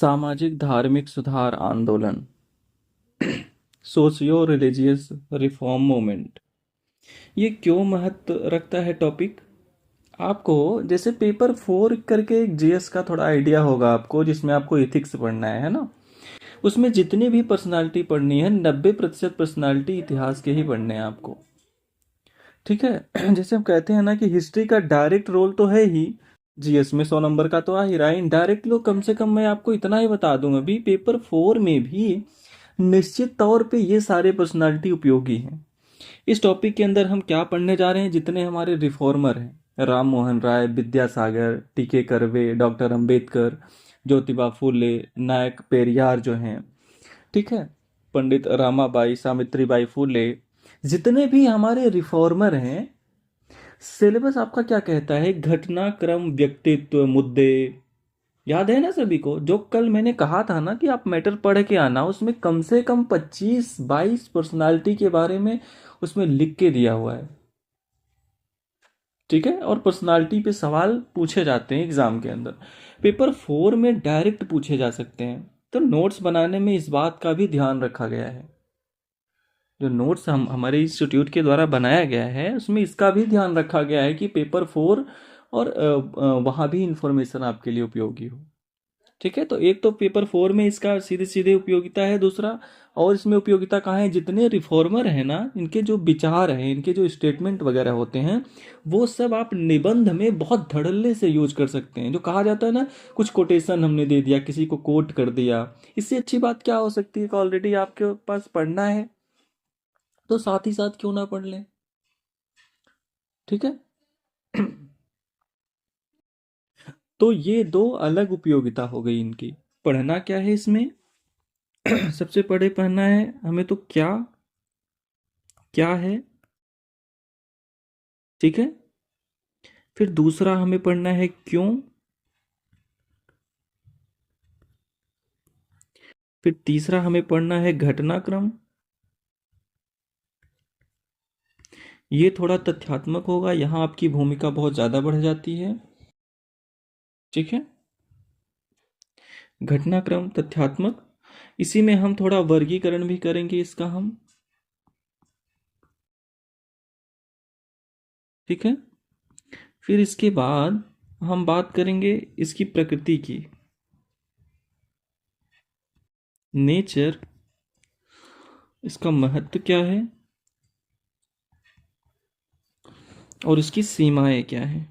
सामाजिक धार्मिक सुधार आंदोलन सोशियो रिलीजियस रिफॉर्म मूवमेंट। ये क्यों महत्व रखता है टॉपिक? आपको जैसे पेपर 4 करके एक जीएस का थोड़ा आइडिया होगा आपको, जिसमें आपको एथिक्स पढ़ना है ना। उसमें जितनी भी पर्सनालिटी पढ़नी है 90% पर्सनालिटी इतिहास के ही पढ़ने हैं आपको। ठीक है। जैसे हम कहते हैं ना कि हिस्ट्री का डायरेक्ट रोल तो है ही, जीएस में 100 नंबर का तो आ ही रहा है। इनडायरेक्ट लो, कम से कम मैं आपको इतना ही बता दूं, अभी पेपर 4 में भी निश्चित तौर पे ये सारे पर्सनालिटी उपयोगी हैं। इस टॉपिक के अंदर हम क्या पढ़ने जा रहे हैं? जितने हमारे रिफॉर्मर हैं, राम मोहन राय, विद्यासागर, टीके कर्वे, डॉक्टर अंबेडकर, ज्योतिबा फूले, नायक पेरियार जो हैं, ठीक है, पंडित रामाबाई, सावित्रीबाई फूले, जितने भी हमारे रिफॉर्मर हैं, सिलेबस आपका क्या कहता है? घटनाक्रम, व्यक्तित्व, मुद्दे याद है ना सभी को? जो कल मैंने कहा था ना कि आप मैटर पढ़ के आना, उसमें कम से कम 25-22 पर्सनालिटी के बारे में उसमें लिख के दिया हुआ है। ठीक है। और पर्सनालिटी पे सवाल पूछे जाते हैं एग्जाम के अंदर। पेपर 4 में डायरेक्ट पूछे जा सकते हैं, तो नोट्स बनाने में इस बात का भी ध्यान रखा गया है। जो नोट्स हम हमारे इंस्टीट्यूट के द्वारा बनाया गया है, उसमें इसका भी ध्यान रखा गया है कि पेपर 4 और वहाँ भी इंफॉर्मेशन आपके लिए उपयोगी हो। ठीक है। तो एक तो पेपर 4 में इसका सीधे सीधे उपयोगिता है, दूसरा और इसमें उपयोगिता कहाँ है? जितने रिफॉर्मर हैं ना, इनके जो विचार हैं, इनके जो स्टेटमेंट वगैरह होते हैं, वो सब आप निबंध में बहुत धड़ल्ले से यूज कर सकते हैं। जो कहा जाता है ना, कुछ कोटेशन हमने दे दिया, किसी को कोट कर दिया, इससे अच्छी बात क्या हो सकती है कि ऑलरेडी आपके पास पढ़ना है, तो साथ ही साथ क्यों ना पढ़ लें। ठीक है। तो ये दो अलग उपयोगिता हो गई इनकी। पढ़ना क्या है इसमें? सबसे पहले पढ़ना है हमें तो क्या क्या है। ठीक है। फिर दूसरा हमें पढ़ना है क्यों। फिर तीसरा हमें पढ़ना है घटनाक्रम। ये थोड़ा तथ्यात्मक होगा, यहाँ आपकी भूमिका बहुत ज़्यादा बढ़ जाती है। ठीक है। घटनाक्रम, तथ्यात्मक, इसी में हम थोड़ा वर्गीकरण भी करेंगे इसका हम। ठीक है। फिर इसके बाद हम बात करेंगे इसकी प्रकृति की, नेचर, इसका महत्व क्या है और इसकी सीमाएं क्या है।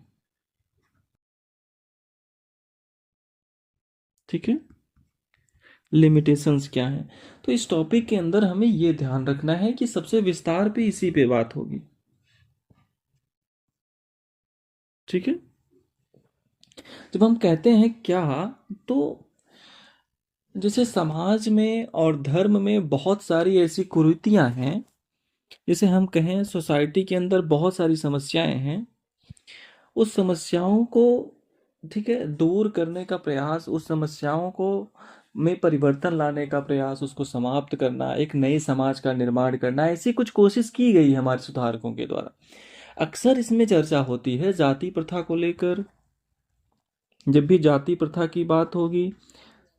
ठीक है। लिमिटेशंस क्या है। तो इस टॉपिक के अंदर हमें ये ध्यान रखना है कि सबसे विस्तार पे इसी पे बात होगी। ठीक है। जब हम कहते हैं क्या, तो जैसे समाज में और धर्म में बहुत सारी ऐसी कुरीतियां हैं, जैसे हम कहें सोसाइटी के अंदर बहुत सारी समस्याएं हैं, उस समस्याओं को, ठीक है, दूर करने का प्रयास, उस समस्याओं को में परिवर्तन लाने का प्रयास, उसको समाप्त करना, एक नए समाज का निर्माण करना, ऐसी कुछ कोशिश की गई है हमारे सुधारकों के द्वारा। अक्सर इसमें चर्चा होती है जाति प्रथा को लेकर। जब भी जाति प्रथा की बात होगी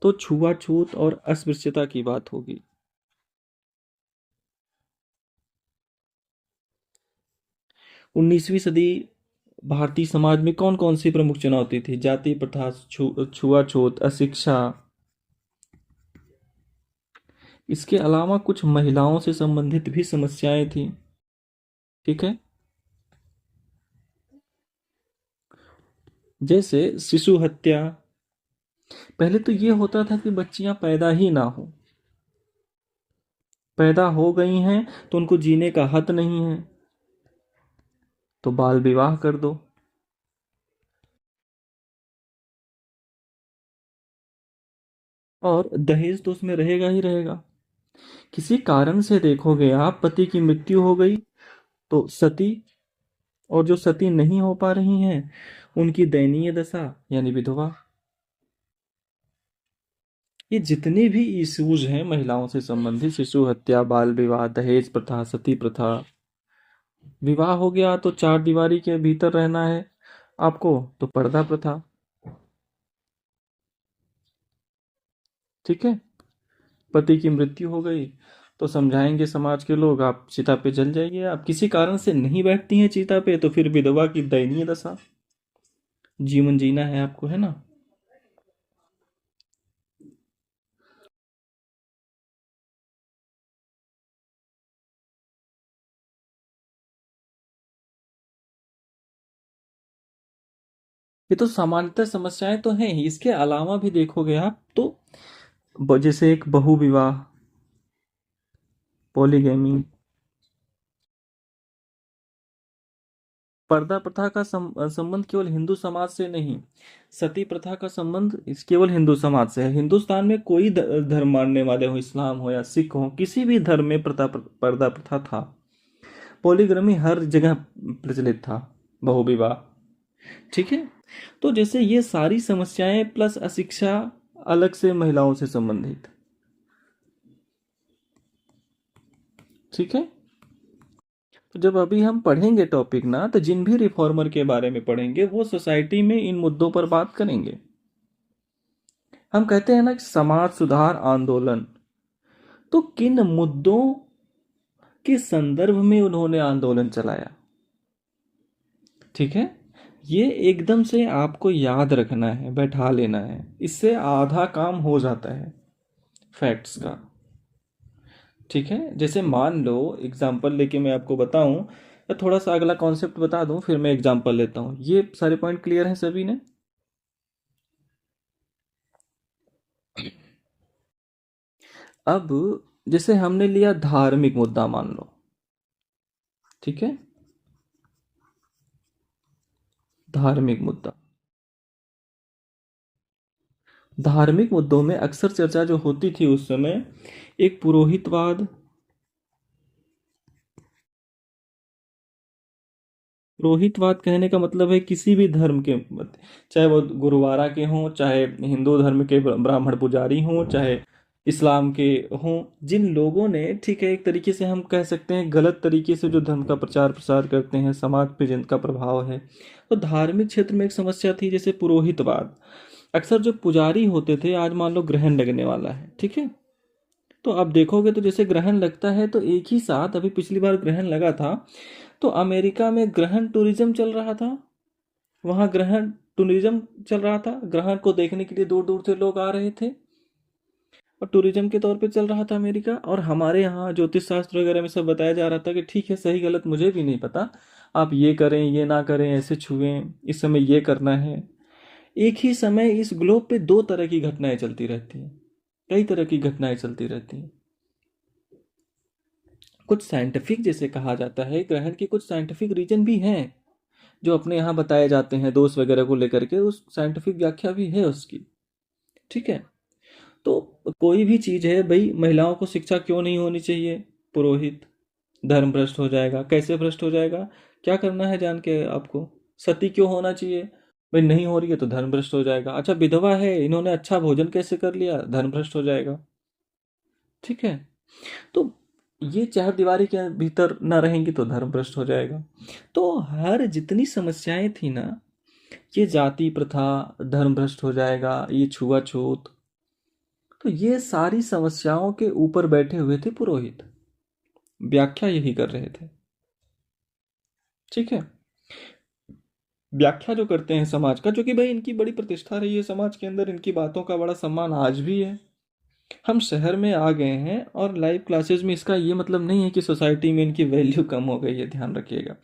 तो छुआछूत और अस्पृश्यता की बात होगी। 19वीं सदी भारतीय समाज में कौन कौन सी प्रमुख चुनौती थी? जाति प्रथा, छुआछूत, अशिक्षा। इसके अलावा कुछ महिलाओं से संबंधित भी समस्याएं थी। ठीक है। जैसे शिशु हत्या। पहले तो ये होता था कि बच्चियां पैदा ही ना हो, पैदा हो गई हैं तो उनको जीने का हक नहीं है, तो बाल विवाह कर दो। और दहेज तो उसमें रहेगा ही रहेगा। किसी कारण से देखोगे आप, पति की मृत्यु हो गई तो सती, और जो सती नहीं हो पा रही हैं उनकी दयनीय दशा यानी विधवा। ये जितने भी इश्यूज हैं महिलाओं से संबंधित, शिशु हत्या, बाल विवाह, दहेज प्रथा, सती प्रथा, विवाह हो गया तो चार दीवारी के भीतर रहना है आपको, तो पर्दा प्रथा। ठीक है, पति की मृत्यु हो गई तो समझाएंगे समाज के लोग, आप चिता पे जल जाइए। आप किसी कारण से नहीं बैठती हैं चिता पे तो फिर विधवा की दयनीय दशा, जीवन जीना है आपको, है ना। ये तो सामान्यतः समस्याएं तो हैं ही, इसके अलावा भी देखोगे आप तो जैसे एक बहु विवाह, पॉलीगैमी, पर्दा प्रथा का संबंध केवल हिंदू समाज से नहीं, सती प्रथा का संबंध केवल हिंदू समाज से है। हिंदुस्तान में कोई धर्म मानने वाले हो, इस्लाम हो या सिख हो, किसी भी धर्म में पर्दा प्रथा था। पॉलीगैमी हर जगह प्रचलित था, बहुविवाह। ठीक है, तो जैसे ये सारी समस्याएं प्लस अशिक्षा, अलग से महिलाओं से संबंधित। ठीक है, तो जब अभी हम पढ़ेंगे टॉपिक ना, तो जिन भी रिफॉर्मर के बारे में पढ़ेंगे वो सोसाइटी में इन मुद्दों पर बात करेंगे। हम कहते हैं ना कि समाज सुधार आंदोलन, तो किन मुद्दों के संदर्भ में उन्होंने आंदोलन चलाया। ठीक है, ये एकदम से आपको याद रखना है, बैठा लेना है, इससे आधा काम हो जाता है फैक्ट्स का। ठीक है, जैसे मान लो एग्जाम्पल लेके मैं आपको बताऊं, या थोड़ा सा अगला कॉन्सेप्ट बता दूं फिर मैं एग्जाम्पल लेता हूं। ये सारे पॉइंट क्लियर हैं सभी ने। अब जैसे हमने लिया धार्मिक मुद्दा, मान लो। ठीक है, धार्मिक मुद्दा, धार्मिक मुद्दों में अक्सर चर्चा जो होती थी उस समय, एक पुरोहितवाद। पुरोहितवाद कहने का मतलब है किसी भी धर्म के, चाहे वो गुरुवारा के हों, चाहे हिंदू धर्म के ब्राह्मण पुजारी हों, चाहे इस्लाम के हों, जिन लोगों ने, ठीक है, एक तरीके से हम कह सकते हैं गलत तरीके से जो धर्म का प्रचार प्रसार करते हैं, समाज पे जिनका प्रभाव है। तो धार्मिक क्षेत्र में एक समस्या थी जैसे पुरोहितवाद। अक्सर जो पुजारी होते थे, आज मान लो ग्रहण लगने वाला है, ठीक है, तो आप देखोगे तो जैसे ग्रहण लगता है तो एक ही साथ, अभी पिछली बार ग्रहण लगा था तो अमेरिका में ग्रहण टूरिज्म चल रहा था। वहां ग्रहण टूरिज्म चल रहा था, ग्रहण को देखने के लिए दूर दूर से लोग आ रहे थे और टूरिज्म के तौर पे चल रहा था अमेरिका। और हमारे यहाँ ज्योतिष शास्त्र वगैरह में सब बताया जा रहा था कि ठीक है, सही गलत मुझे भी नहीं पता, आप ये करें ये ना करें, ऐसे छुएं, इस समय ये करना है। एक ही समय इस ग्लोब पे दो तरह की घटनाएं चलती रहती हैं, कई तरह की घटनाएं चलती रहती हैं। कुछ साइंटिफिक, जैसे कहा जाता है, ग्रहण के कुछ साइंटिफिक रीजन भी हैं जो अपने यहाँ बताए जाते हैं, दोष वगैरह को लेकर के उस साइंटिफिक व्याख्या भी है उसकी। ठीक है, तो कोई भी चीज है भाई, महिलाओं को शिक्षा क्यों नहीं होनी चाहिए, पुरोहित, धर्म भ्रष्ट हो जाएगा। कैसे भ्रष्ट हो जाएगा, क्या करना है जान के आपको। सती क्यों होना चाहिए, भाई नहीं हो रही है तो धर्म भ्रष्ट हो जाएगा। अच्छा, विधवा है, इन्होंने अच्छा भोजन कैसे कर लिया, धर्म भ्रष्ट हो जाएगा। ठीक है, तो ये चार दीवारी के भीतर ना रहेंगी तो धर्म भ्रष्ट हो जाएगा। तो हर जितनी समस्याएं थी ना, ये जाति प्रथा, धर्म भ्रष्ट हो जाएगा, ये छुआछूत, तो ये सारी समस्याओं के ऊपर बैठे हुए थे पुरोहित, व्याख्या यही कर रहे थे। ठीक है, व्याख्या जो करते हैं समाज का, जो कि भाई इनकी बड़ी प्रतिष्ठा रही है समाज के अंदर, इनकी बातों का बड़ा सम्मान आज भी है। हम शहर में आ गए हैं और लाइव क्लासेस में, इसका ये मतलब नहीं है कि सोसाइटी में इनकी वैल्यू कम हो गई है, ध्यान रखिएगा,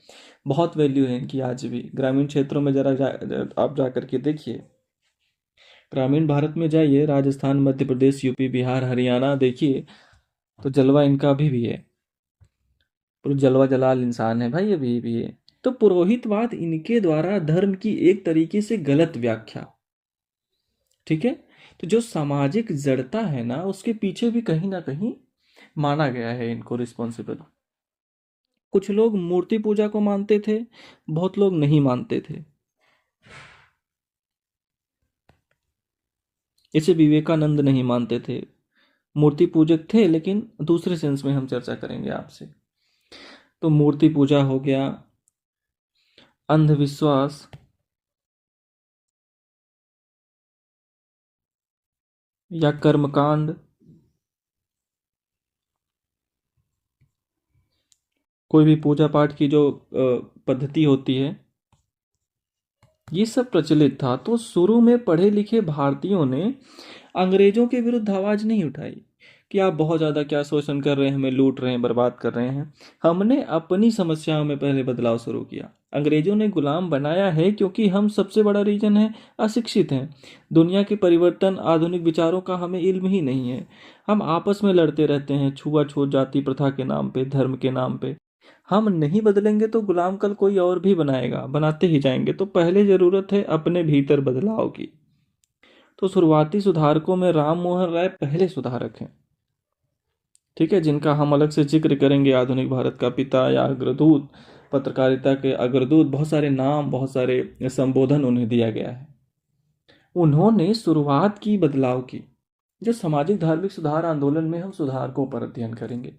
बहुत वैल्यू है इनकी आज भी। ग्रामीण क्षेत्रों में आप जा करके देखिए, ग्रामीण भारत में जाइए, राजस्थान, मध्य प्रदेश, यूपी, बिहार, हरियाणा देखिए, तो जलवा इनका अभी भी है, पूरा जलवा जलाल इंसान है भाई अभी भी है। तो पुरोहितवाद इनके द्वारा धर्म की एक तरीके से गलत व्याख्या। ठीक है, तो जो सामाजिक जड़ता है ना, उसके पीछे भी कहीं ना कहीं माना गया है इनको रिस्पॉन्सिबल। कुछ लोग मूर्ति पूजा को मानते थे, बहुत लोग नहीं मानते थे। इसे विवेकानंद नहीं मानते थे, मूर्ति पूजक थे, लेकिन दूसरे सेंस में हम चर्चा करेंगे आपसे। तो मूर्ति पूजा हो गया, अंधविश्वास, या कर्मकांड, कोई भी पूजा पाठ की जो पद्धति होती है, ये सब प्रचलित था। तो शुरू में पढ़े लिखे भारतीयों ने अंग्रेजों के विरुद्ध आवाज नहीं उठाई कि आप बहुत ज्यादा क्या शोषण कर रहे हैं, हमें लूट रहे हैं, बर्बाद कर रहे हैं। हमने अपनी समस्याओं में पहले बदलाव शुरू किया। अंग्रेजों ने गुलाम बनाया है क्योंकि हम, सबसे बड़ा रीजन है, अशिक्षित हैं। दुनिया के परिवर्तन, आधुनिक विचारों का हमें इल्म ही नहीं है। हम आपस में लड़ते रहते हैं, छुआछूत, जाति प्रथा के नाम पे, धर्म के नाम पे। हम नहीं बदलेंगे तो गुलाम कल कोई और भी बनाएगा, बनाते ही जाएंगे। तो पहले जरूरत है अपने भीतर बदलाव की। तो शुरुआती सुधारकों में राम मोहन राय पहले सुधारक हैं, ठीक है, जिनका हम अलग से जिक्र करेंगे। आधुनिक भारत का पिता या अग्रदूत, पत्रकारिता के अग्रदूत, बहुत सारे नाम, बहुत सारे संबोधन उन्हें दिया गया है। उन्होंने शुरुआत की बदलाव की। जो सामाजिक धार्मिक सुधार आंदोलन में हम सुधारकों पर अध्ययन करेंगे।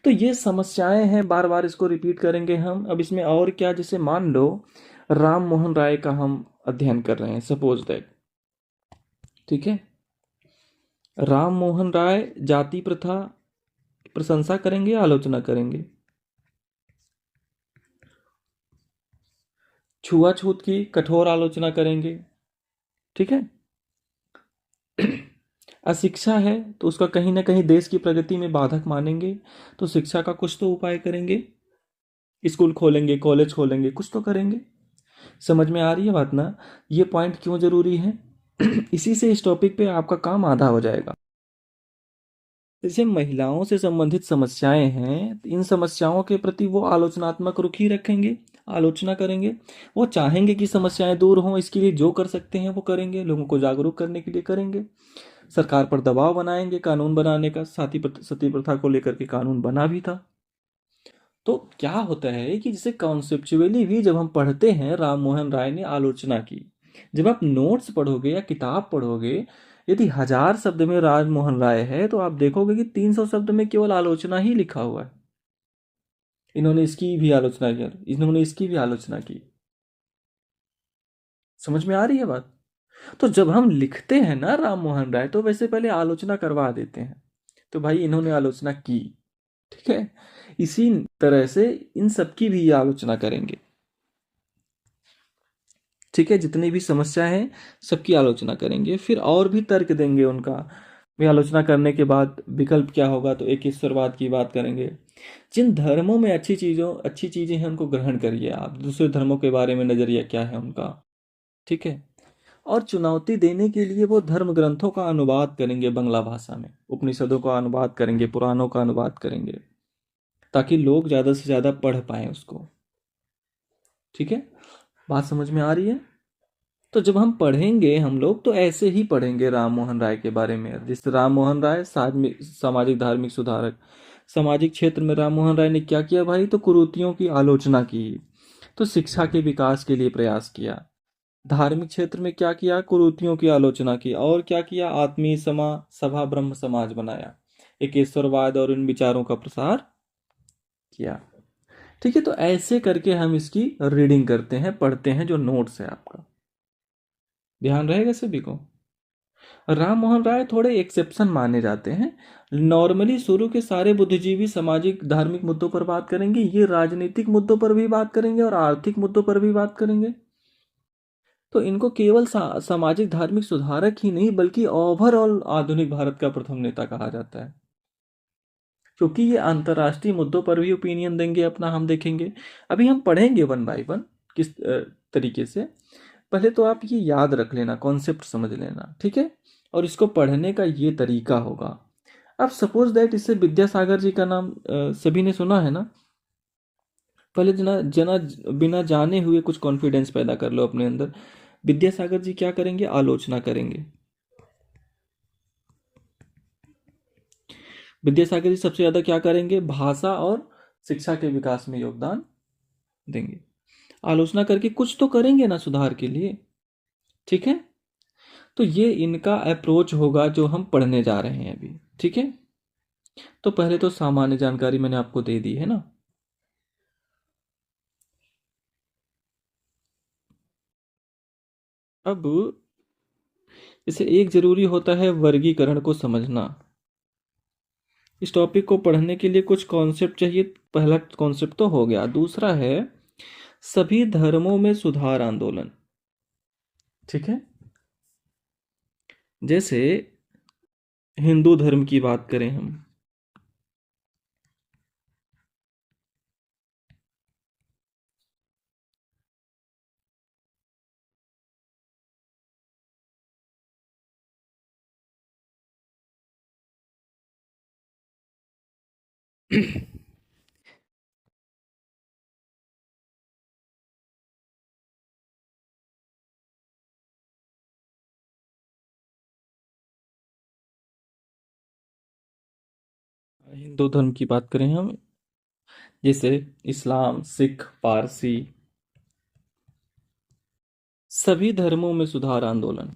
तो ये समस्याएं हैं, बार बार इसको रिपीट करेंगे हम। अब इसमें और क्या, जैसे मान लो राम मोहन राय का हम अध्ययन कर रहे हैं, सपोज दैट, ठीक है। राम मोहन राय जाति प्रथा प्रशंसा करेंगे या आलोचना करेंगे? छुआछूत की कठोर आलोचना करेंगे, ठीक है। अशिक्षा है तो उसका कहीं ना कहीं देश की प्रगति में बाधक मानेंगे, तो शिक्षा का कुछ तो उपाय करेंगे, स्कूल खोलेंगे, कॉलेज खोलेंगे, कुछ तो करेंगे। समझ में आ रही है बात ना? ये पॉइंट क्यों जरूरी है? इसी से इस टॉपिक पे आपका काम आधा हो जाएगा। जैसे महिलाओं से संबंधित समस्याएं हैं, इन समस्याओं के प्रति वो आलोचनात्मक रुख ही रखेंगे, आलोचना करेंगे। वो चाहेंगे कि समस्याएं दूर हों, इसके लिए जो कर सकते हैं वो करेंगे, लोगों को जागरूक करने के लिए करेंगे। सरकार पर दबाव बनाएंगे कानून बनाने का। सती प्रथा को लेकर के कानून बना भी था। तो क्या होता है कि जैसे कॉन्सेप्चुअली भी जब हम पढ़ते हैं, राम मोहन राय ने आलोचना की। जब आप नोट्स पढ़ोगे या किताब पढ़ोगे, यदि 1000 शब्द में राम मोहन राय है तो आप देखोगे कि 300 शब्द में केवल आलोचना ही लिखा हुआ है। इन्होंने इसकी भी आलोचना की, इन्होंने इसकी भी आलोचना की। समझ में आ रही है बात? तो जब हम लिखते हैं ना राम मोहन राय, तो वैसे पहले आलोचना करवा देते हैं। तो भाई इन्होंने आलोचना की, ठीक है। इसी तरह से इन सबकी भी आलोचना करेंगे, ठीक है। जितनी भी समस्या है सबकी आलोचना करेंगे, फिर और भी तर्क देंगे उनका। वे आलोचना करने के बाद विकल्प क्या होगा, तो एक ईश्वरवाद की बात करेंगे। जिन धर्मों में अच्छी चीजें हैं उनको ग्रहण करिए आप, दूसरे धर्मों के बारे में नजरिया क्या है उनका, ठीक है। और चुनौती देने के लिए वो धर्म ग्रंथों का अनुवाद करेंगे बांग्ला भाषा में, उपनिषदों का अनुवाद करेंगे, पुराणों का अनुवाद करेंगे, ताकि लोग ज्यादा से ज्यादा पढ़ पाए उसको, ठीक है। बात समझ में आ रही है? तो जब हम पढ़ेंगे हम लोग, तो ऐसे ही पढ़ेंगे राम मोहन राय के बारे में। जिस राम मोहन राय सामाजिक धार्मिक सुधारक, सामाजिक क्षेत्र में राम मोहन राय ने क्या किया भाई, तो कुरीतियों की आलोचना की, तो शिक्षा के विकास के लिए प्रयास किया। धार्मिक क्षेत्र में क्या किया, कुरीतियों की आलोचना की, और क्या किया, आत्मीय सभा ब्रह्म समाज बनाया, एक ईश्वरवाद और इन विचारों का प्रसार किया, ठीक है। तो ऐसे करके हम इसकी रीडिंग करते हैं, पढ़ते हैं, जो नोट्स है आपका ध्यान रहेगा सभी को। राम मोहन राय थोड़े एक्सेप्शन माने जाते हैं। नॉर्मली शुरू के सारे बुद्धिजीवी सामाजिक धार्मिक मुद्दों पर बात करेंगे, ये राजनीतिक मुद्दों पर भी बात करेंगे और आर्थिक मुद्दों पर भी बात करेंगे। तो इनको केवल सामाजिक धार्मिक सुधारक ही नहीं, बल्कि ओवरऑल आधुनिक भारत का प्रथम नेता कहा जाता है, क्योंकि ये अंतर्राष्ट्रीय मुद्दों पर भी ओपिनियन देंगे अपना, हम देखेंगे। अभी हम पढ़ेंगे वन बाय वन किस तरीके से। पहले तो आप ये याद रख लेना, कॉन्सेप्ट समझ लेना, ठीक है। और इसको पढ़ने का ये तरीका होगा। अब सपोज दैट, इससे विद्यासागर जी का नाम सभी ने सुना है ना। पहले जना जना बिना जाने हुए कुछ कॉन्फिडेंस पैदा कर लो अपने अंदर। विद्यासागर जी क्या करेंगे, आलोचना करेंगे। विद्यासागर जी सबसे ज्यादा क्या करेंगे, भाषा और शिक्षा के विकास में योगदान देंगे। आलोचना करके कुछ तो करेंगे ना सुधार के लिए, ठीक है। तो ये इनका अप्रोच होगा जो हम पढ़ने जा रहे हैं अभी, ठीक है। तो पहले तो सामान्य जानकारी मैंने आपको दे दी है ना। अब इसे एक जरूरी होता है वर्गीकरण को समझना। इस टॉपिक को पढ़ने के लिए कुछ कॉन्सेप्ट चाहिए। पहला कॉन्सेप्ट तो हो गया, दूसरा है सभी धर्मों में सुधार आंदोलन। ठीक है, जैसे हिंदू धर्म की बात करें हम, हिंदू धर्म की बात करें हम, जैसे इस्लाम, सिख, पारसी, सभी धर्मों में सुधार आंदोलन।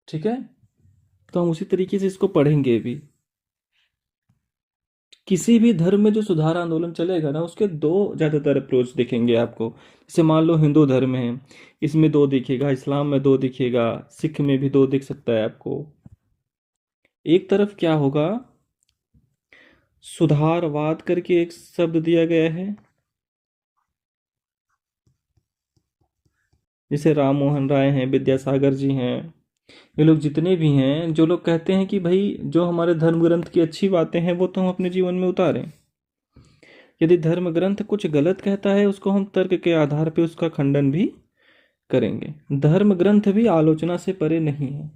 ठीक है, तो हम उसी तरीके से इसको पढ़ेंगे भी। किसी भी धर्म में जो सुधार आंदोलन चलेगा ना, उसके दो ज्यादातर अप्रोच दिखेंगे आपको। जैसे मान लो हिंदू धर्म है, इसमें दो दिखेगा, इस्लाम में दो दिखेगा, सिख में भी दो दिख सकता है आपको। एक तरफ क्या होगा, सुधारवाद करके एक शब्द दिया गया है। जैसे राम मोहन राय हैं, विद्यासागर जी हैं, ये लोग जितने भी हैं, जो लोग कहते हैं कि भाई जो हमारे धर्म ग्रंथ की अच्छी बातें हैं वो तो हम अपने जीवन में उतारें। यदि धर्म ग्रंथ कुछ गलत कहता है, उसको हम तर्क के आधार पे उसका खंडन भी करेंगे। धर्म ग्रंथ भी आलोचना से परे नहीं है।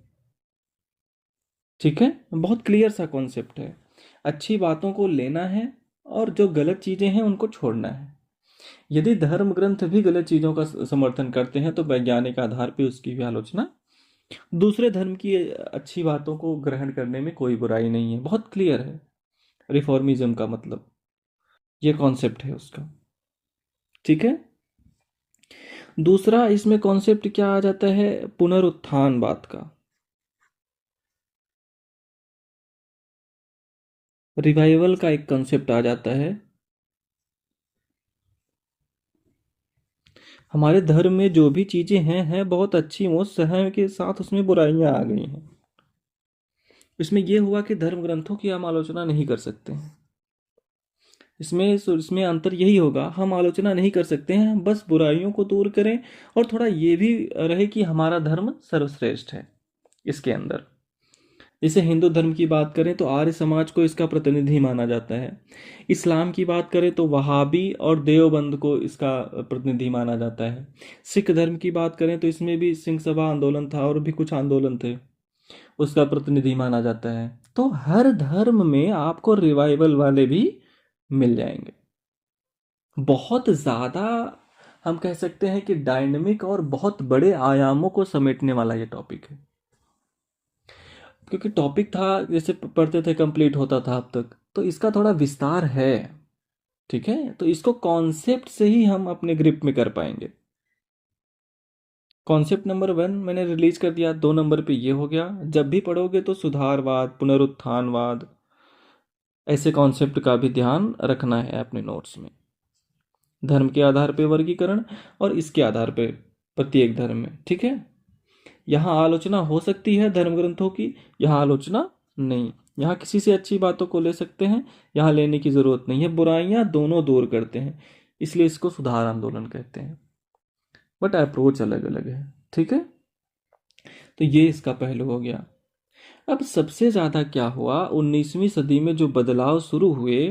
ठीक है, बहुत क्लियर सा कॉन्सेप्ट है। अच्छी बातों को लेना है और जो गलत चीजें हैं उनको छोड़ना है। यदि धर्म ग्रंथ भी गलत चीजों का समर्थन करते हैं तो वैज्ञानिक आधार पे उसकी भी आलोचना, दूसरे धर्म की अच्छी बातों को ग्रहण करने में कोई बुराई नहीं है। बहुत क्लियर है रिफॉर्मिज्म का मतलब, ये कॉन्सेप्ट है उसका। ठीक है, दूसरा इसमें कॉन्सेप्ट क्या आ जाता है, पुनरुत्थान बात का। रिवाइवल का एक कॉन्सेप्ट आ जाता है। हमारे धर्म में जो भी चीजें हैं बहुत अच्छी, वो समय के साथ उसमें बुराइयां आ गई हैं। इसमें यह हुआ कि धर्म ग्रंथों की हम आलोचना नहीं कर सकते हैं। इसमें अंतर यही होगा, हम आलोचना नहीं कर सकते हैं, हम बस बुराइयों को दूर करें और थोड़ा ये भी रहे कि हमारा धर्म सर्वश्रेष्ठ है इसके अंदर। जैसे हिंदू धर्म की बात करें तो आर्य समाज को इसका प्रतिनिधि माना जाता है। इस्लाम की बात करें तो वहाबी और देवबंद को इसका प्रतिनिधि माना जाता है। सिख धर्म की बात करें तो इसमें भी सिंह सभा आंदोलन था और भी कुछ आंदोलन थे, उसका प्रतिनिधि माना जाता है। तो हर धर्म में आपको रिवाइवल वाले भी मिल जाएंगे। बहुत ज्यादा हम कह सकते हैं कि डायनेमिक और बहुत बड़े आयामों को समेटने वाला ये टॉपिक है। क्योंकि टॉपिक था जैसे पढ़ते थे कंप्लीट होता था अब तक, तो इसका थोड़ा विस्तार है। ठीक है, तो इसको कॉन्सेप्ट से ही हम अपने ग्रिप में कर पाएंगे। कॉन्सेप्ट नंबर 1 मैंने रिलीज कर दिया, 2 नंबर पे ये हो गया। जब भी पढ़ोगे तो सुधारवाद, पुनरुत्थानवाद, ऐसे कॉन्सेप्ट का भी ध्यान रखना है अपने नोट्स में। धर्म के आधार पे वर्गीकरण और इसके आधार पे प्रत्येक धर्म में। ठीक है, यहाँ आलोचना हो सकती है धर्म ग्रंथों की, यहाँ आलोचना नहीं। यहाँ किसी से अच्छी बातों को ले सकते हैं, यहाँ लेने की जरूरत नहीं है। बुराइयां दोनों दूर करते हैं, इसलिए इसको सुधार आंदोलन कहते हैं, बट अप्रोच अलग अलग है। ठीक है, तो ये इसका पहलू हो गया। अब सबसे ज्यादा क्या हुआ, 19वीं सदी में जो बदलाव शुरू हुए,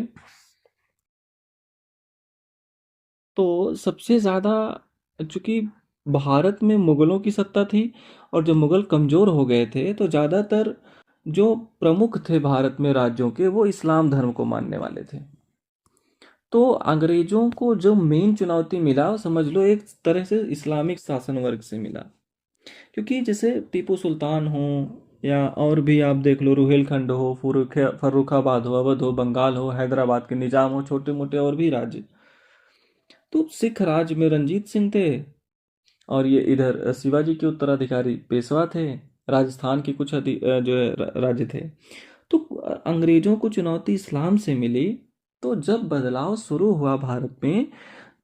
तो सबसे ज्यादा, चूंकि भारत में मुगलों की सत्ता थी और जब मुगल कमजोर हो गए थे तो ज्यादातर जो प्रमुख थे भारत में राज्यों के, वो इस्लाम धर्म को मानने वाले थे। तो अंग्रेजों को जो मेन चुनौती मिला, समझ लो एक तरह से इस्लामिक शासन वर्ग से मिला। क्योंकि जैसे टीपू सुल्तान हो या और भी आप देख लो, रुहेलखंड हो, फर्रुखाबाद हो, अवध हो, बंगाल हो, हैदराबाद के निजाम हो, छोटे मोटे और भी राज्य, तो सिख राज में रंजीत सिंह थे और ये इधर शिवाजी के उत्तराधिकारी पेशवा थे। राजस्थान के कुछ जो है राज्य थे। तो अंग्रेजों को चुनौती इस्लाम से मिली। तो जब बदलाव शुरू हुआ भारत में,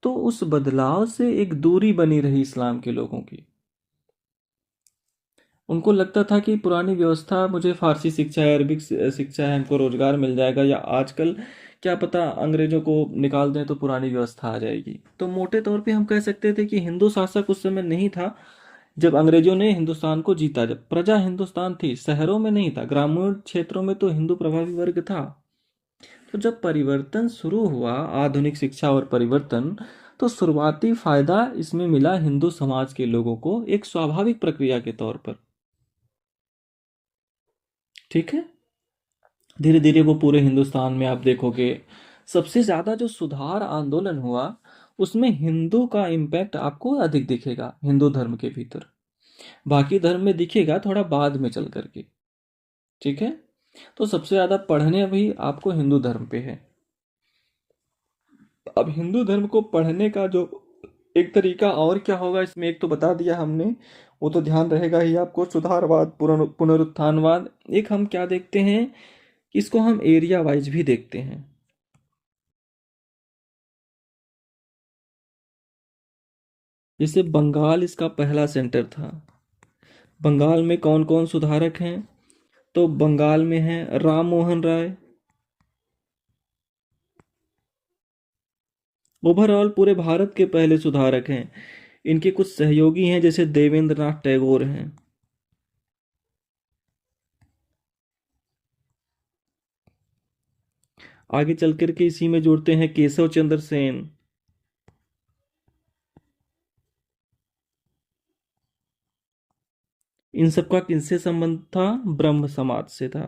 तो उस बदलाव से एक दूरी बनी रही इस्लाम के लोगों की। उनको लगता था कि पुरानी व्यवस्था, मुझे फारसी शिक्षा है, अरबिक शिक्षा है, हमको रोजगार मिल जाएगा, या आजकल क्या पता अंग्रेजों को निकाल दें तो पुरानी व्यवस्था आ जाएगी। तो मोटे तौर पे हम कह सकते थे कि हिंदू शासक उस समय नहीं था जब अंग्रेजों ने हिंदुस्तान को जीता। जब प्रजा हिंदुस्तान थी, शहरों में नहीं था, ग्रामीण क्षेत्रों में तो हिंदू प्रभावी वर्ग था। तो जब परिवर्तन शुरू हुआ, आधुनिक शिक्षा और परिवर्तन, तो शुरुआती फायदा इसमें मिला हिंदू समाज के लोगों को एक स्वाभाविक प्रक्रिया के तौर पर। ठीक है। धीरे धीरे वो पूरे हिंदुस्तान में आप देखोगे, सबसे ज्यादा जो सुधार आंदोलन हुआ उसमें हिंदू का इम्पैक्ट आपको अधिक दिखेगा, हिंदू धर्म के भीतर। बाकी धर्म में दिखेगा थोड़ा बाद में चल करके। ठीक है। तो सबसे ज्यादा पढ़ने भी आपको हिंदू धर्म पे है। अब हिंदू धर्म को पढ़ने का जो एक तरीका और क्या होगा, इसमें एक तो बता दिया हमने, वो तो ध्यान रहेगा ही आपको, सुधारवाद, पुनरुत्थानवाद। एक हम क्या देखते हैं, इसको हम एरिया वाइज भी देखते हैं। जैसे बंगाल इसका पहला सेंटर था। बंगाल में कौन कौन सुधारक हैं? तो बंगाल में है राम मोहन राय। ओवरऑल पूरे भारत के पहले सुधारक हैं। इनके कुछ सहयोगी हैं, जैसे देवेंद्र नाथ टैगोर हैं। आगे चल करके इसी में जुड़ते हैं केशव चंद्र सेन। इन सबका किनसे संबंध था? ब्रह्म समाज से था।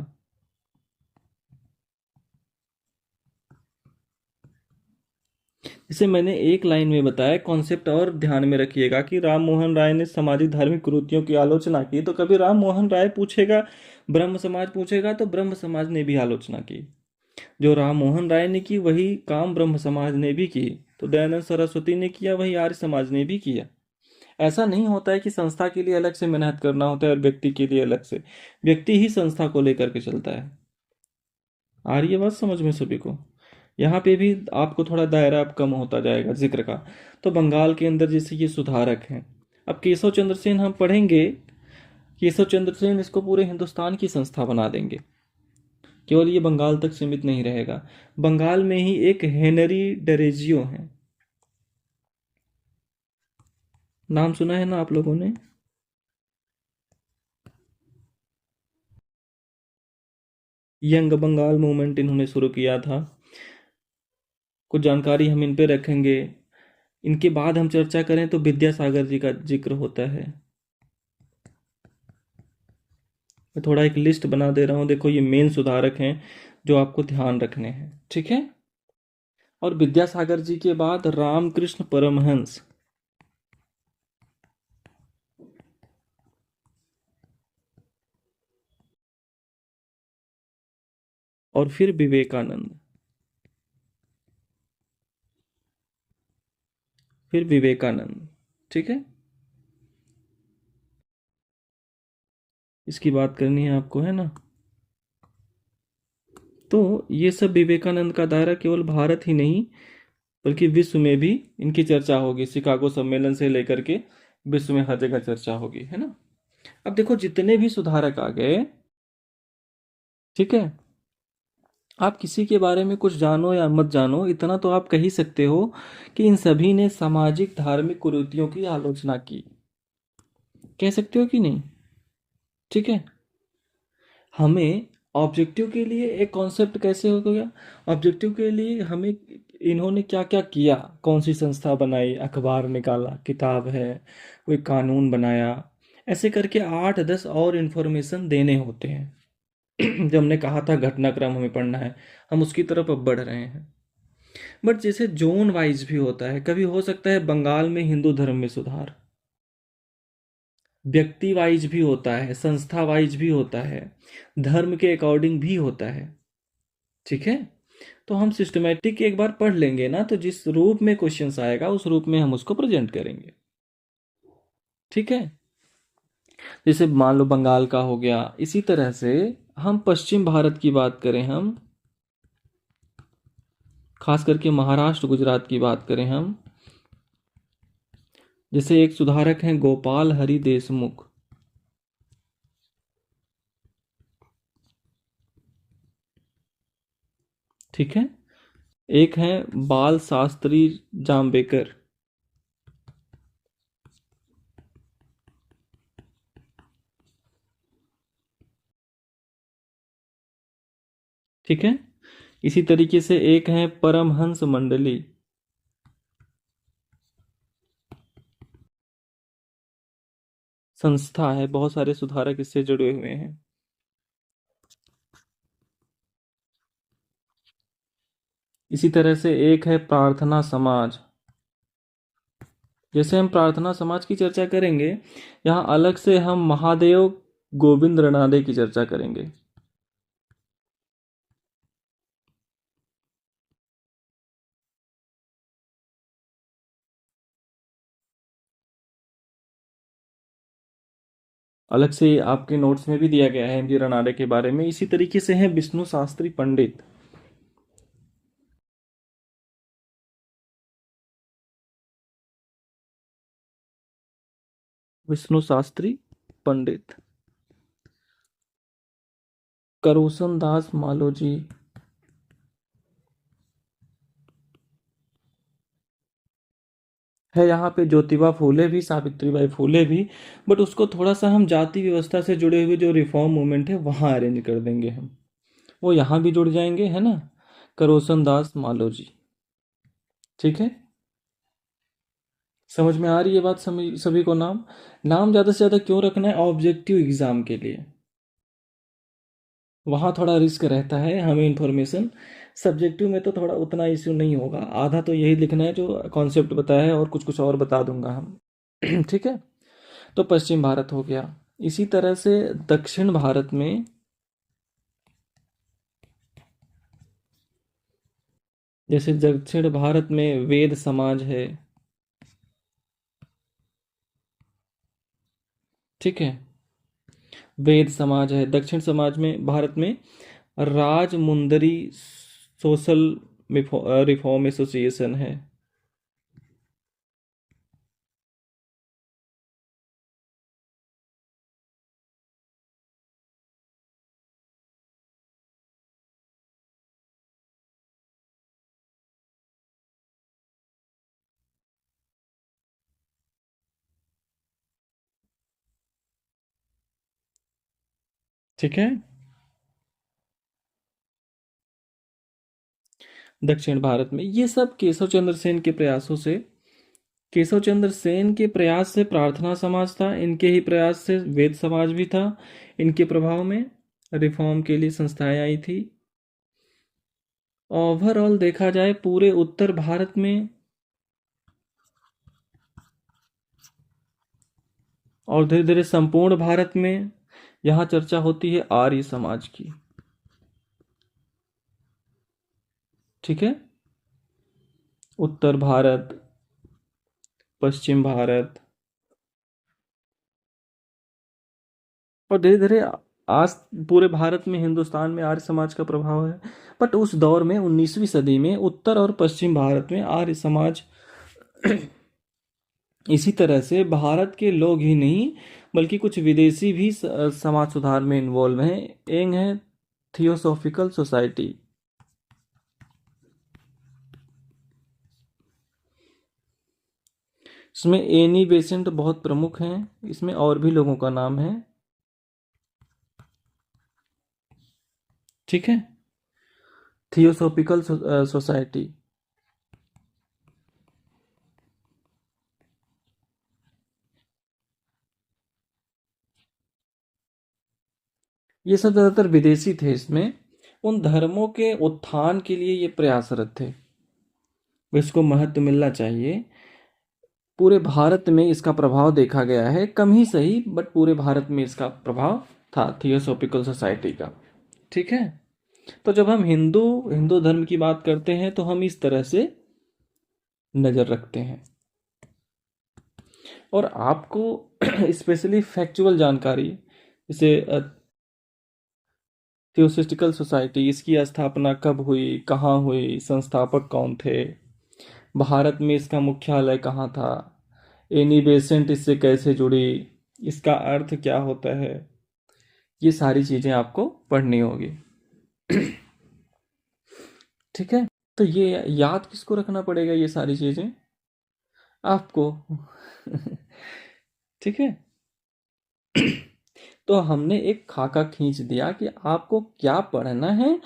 इसे मैंने एक लाइन में बताया, कॉन्सेप्ट और ध्यान में रखिएगा कि राम मोहन राय ने सामाजिक धार्मिक कुरीतियों की आलोचना की, तो कभी राम मोहन राय पूछेगा, ब्रह्म समाज पूछेगा, तो ब्रह्म समाज ने भी आलोचना की। जो राम मोहन राय ने की वही काम ब्रह्म समाज ने भी की, तो दयानंद सरस्वती ने किया वही आर्य समाज ने भी किया। ऐसा नहीं होता है कि संस्था के लिए अलग से मेहनत करना होता है और व्यक्ति के लिए अलग से। व्यक्ति ही संस्था को लेकर के चलता है। आ रही है बात समझ में सभी को? यहाँ पे भी आपको थोड़ा दायरा अब कम होता जाएगा जिक्र का। तो बंगाल के अंदर जैसे ये सुधारक हैं। अब केशव चंद्र सेन हम पढ़ेंगे। केशव चंद्र सेन इसको पूरे हिंदुस्तान की संस्था बना देंगे, केवल ये बंगाल तक सीमित नहीं रहेगा। बंगाल में ही एक हेनरी डेरेजियो है, नाम सुना है ना आप लोगों ने? यंग बंगाल मूवमेंट इन्होंने शुरू किया था। कुछ जानकारी हम इन पे रखेंगे। इनके बाद हम चर्चा करें तो विद्यासागर जी का जिक्र होता है। मैं थोड़ा एक लिस्ट बना दे रहा हूँ, देखो ये मेन सुधारक हैं जो आपको ध्यान रखने हैं। ठीक है। और विद्यासागर जी के बाद रामकृष्ण परमहंस, और फिर विवेकानंद। फिर विवेकानंद। ठीक है। इसकी बात करनी है आपको, है ना? तो ये सब विवेकानंद का दायरा केवल भारत ही नहीं बल्कि विश्व में भी इनकी चर्चा होगी। शिकागो सम्मेलन से लेकर के विश्व में हर जगह चर्चा होगी, है ना? अब देखो जितने भी सुधारक आ गए, ठीक है, आप किसी के बारे में कुछ जानो या मत जानो, इतना तो आप कह ही सकते हो कि इन सभी ने सामाजिक धार्मिक कुरीतियों की आलोचना की। कह सकते हो कि नहीं? ठीक है। हमें ऑब्जेक्टिव के लिए एक कॉन्सेप्ट कैसे हो गया, ऑब्जेक्टिव के लिए हमें इन्होंने क्या क्या किया, कौन सी संस्था बनाई, अखबार निकाला, किताब है, कोई कानून बनाया, ऐसे करके 8-10 और इन्फॉर्मेशन देने होते हैं। जब हमने कहा था घटनाक्रम हमें पढ़ना है, हम उसकी तरफ अब बढ़ रहे हैं। बट जैसे जोन वाइज भी होता है, कभी हो सकता है बंगाल में हिंदू धर्म में सुधार, व्यक्ति वाइज भी होता है, संस्था वाइज भी होता है, धर्म के अकॉर्डिंग भी होता है। ठीक है। तो हम सिस्टमेटिक एक बार पढ़ लेंगे ना, तो जिस रूप में क्वेश्चंस आएगा उस रूप में हम उसको प्रेजेंट करेंगे। ठीक है। जैसे मान लो बंगाल का हो गया, इसी तरह से हम पश्चिम भारत की बात करें, हम खास करके महाराष्ट्र गुजरात की बात करें हम, जैसे एक सुधारक हैं गोपाल हरि देशमुख। ठीक है। एक है बाल शास्त्री जाम्बेकर। ठीक है। इसी तरीके से एक है परमहंस मंडली। संस्था है, बहुत सारे सुधारक इससे जुड़े हुए हैं। इसी तरह से एक है प्रार्थना समाज। जैसे हम प्रार्थना समाज की चर्चा करेंगे, यहाँ अलग से हम महादेव गोविंद रनादे की चर्चा करेंगे। अलग से आपके नोट्स में भी दिया गया है एमजी रनाडे के बारे में। इसी तरीके से है विष्णु शास्त्री पंडित। विष्णु शास्त्री पंडित। करोसन दास मालोजी। है यहाँ पे ज्योतिबा फूले भी, सावित्रीबाई फूले भी, बट उसको थोड़ा सा हम जाति व्यवस्था से जुड़े हुए जो रिफॉर्म मूवमेंट है वहाँ अरेंज कर देंगे हम। वो यहाँ भी जुड़ जाएंगे, है ना। करोसन दास मालोजी। ठीक है। समझ में आ रही है बात सभी सभी को। नाम नाम ज़्यादा से ज़्यादा क्यों रखना है? ऑब्जेक्टिव एग्जाम के लिए। वहाँ थोड़ा रिस्क रहता है हमें इन्फॉर्मेशन। सब्जेक्टिव में तो थोड़ा उतना इश्यू नहीं होगा, आधा तो यही लिखना है जो कॉन्सेप्ट बताया है और कुछ कुछ और बता दूंगा हम। ठीक है। तो पश्चिम भारत हो गया। इसी तरह से दक्षिण भारत में, जैसे दक्षिण भारत में वेद समाज है। ठीक है। वेद समाज है दक्षिण समाज में, भारत में। राजमुंदरी सोशल रिफॉर्म एसोसिएशन है। ठीक है। दक्षिण भारत में ये सब केशव चंद्र सेन के प्रयासों से, केशव चंद्र सेन के प्रयास से प्रार्थना समाज था, इनके ही प्रयास से वेद समाज भी था। इनके प्रभाव में रिफॉर्म के लिए संस्थाएं आई थी। ओवरऑल देखा जाए पूरे उत्तर भारत में और धीरे धीरे संपूर्ण भारत में यहाँ चर्चा होती है आर्य समाज की। ठीक है। उत्तर भारत, पश्चिम भारत, और धीरे धीरे आज पूरे भारत में, हिंदुस्तान में आर्य समाज का प्रभाव है। बट उस दौर में 19वीं सदी में उत्तर और पश्चिम भारत में आर्य समाज इसी तरह से भारत के लोग ही नहीं बल्कि कुछ विदेशी भी समाज सुधार में इन्वॉल्व हैं। एक है थियोसॉफिकल सोसाइटी। इसमें एनी बेसेंट बहुत प्रमुख हैं। इसमें और भी लोगों का नाम है। ठीक है। Theosophical society. ये सब ज़्यादातर विदेशी थे। इसमें उन धर्मों के उत्थान के लिए ये प्रयासरत थे, इसको महत्व मिलना चाहिए। पूरे भारत में इसका प्रभाव देखा गया है, कम ही सही बट पूरे भारत में इसका प्रभाव था थियोसॉफिकल सोसाइटी का। ठीक है। तो जब हम हिंदू हिंदू धर्म की बात करते हैं तो हम इस तरह से नज़र रखते हैं। और आपको स्पेशली फैक्चुअल जानकारी, जैसे थियोसॉफिकल सोसाइटी, इसकी स्थापना कब हुई, कहाँ हुई, संस्थापक कौन थे, भारत में इसका मुख्यालय कहाँ था, एनी बेसेंट इससे कैसे जुड़ी, इसका अर्थ क्या होता है, ये सारी चीज़ें आपको पढ़नी होगी। ठीक है। तो ये याद किसको रखना पड़ेगा, ये सारी चीजें आपको। ठीक है। तो हमने एक खाका खींच दिया कि आपको क्या पढ़ना है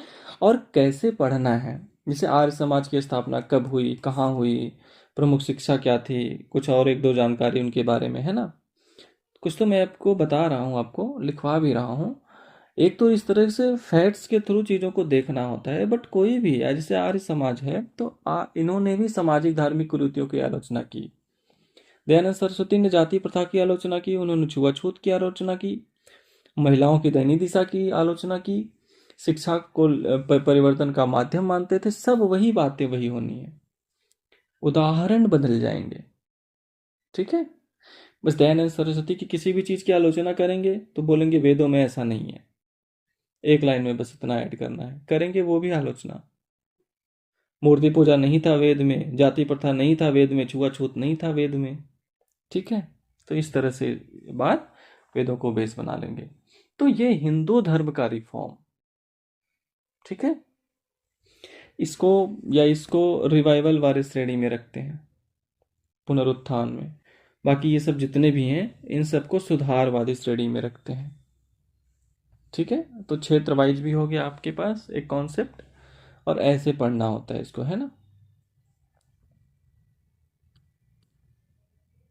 और कैसे पढ़ना है। जैसे आर्य समाज की स्थापना कब हुई, कहाँ हुई, प्रमुख शिक्षा क्या थी, कुछ और एक दो जानकारी उनके बारे में, है ना। कुछ तो मैं आपको बता रहा हूँ, आपको लिखवा भी रहा हूँ। एक तो इस तरह से फैक्ट्स के थ्रू चीज़ों को देखना होता है, बट कोई भी है, जैसे आर्य समाज है तो इन्होंने भी सामाजिक धार्मिक कुरीतियों की आलोचना की। दयानंद सरस्वती ने जाति प्रथा की आलोचना की, उन्होंने छुआछूत की आलोचना की, महिलाओं की दैनिक दिशा की आलोचना की, शिक्षा को परिवर्तन का माध्यम मानते थे। सब वही बातें वही होनी है, उदाहरण बदल जाएंगे। ठीक है। बस दयानंद सरस्वती की किसी भी चीज की आलोचना करेंगे तो बोलेंगे वेदों में ऐसा नहीं है, एक लाइन में बस इतना ऐड करना है, करेंगे वो भी आलोचना। मूर्ति पूजा नहीं था वेद में, जाति प्रथा नहीं था वेद में, छुआछूत नहीं था वेद में। ठीक है। तो इस तरह से बात वेदों को बेस बना लेंगे। तो ये हिंदू धर्म का रिफॉर्म। ठीक है। इसको या इसको रिवाइवल वाले श्रेणी में रखते हैं, पुनरुत्थान में। बाकी ये सब जितने भी हैं इन सबको सुधारवादी श्रेणी में रखते हैं। ठीक है। तो क्षेत्र वाइज भी हो गया आपके पास एक कॉन्सेप्ट, और ऐसे पढ़ना होता है इसको, है ना।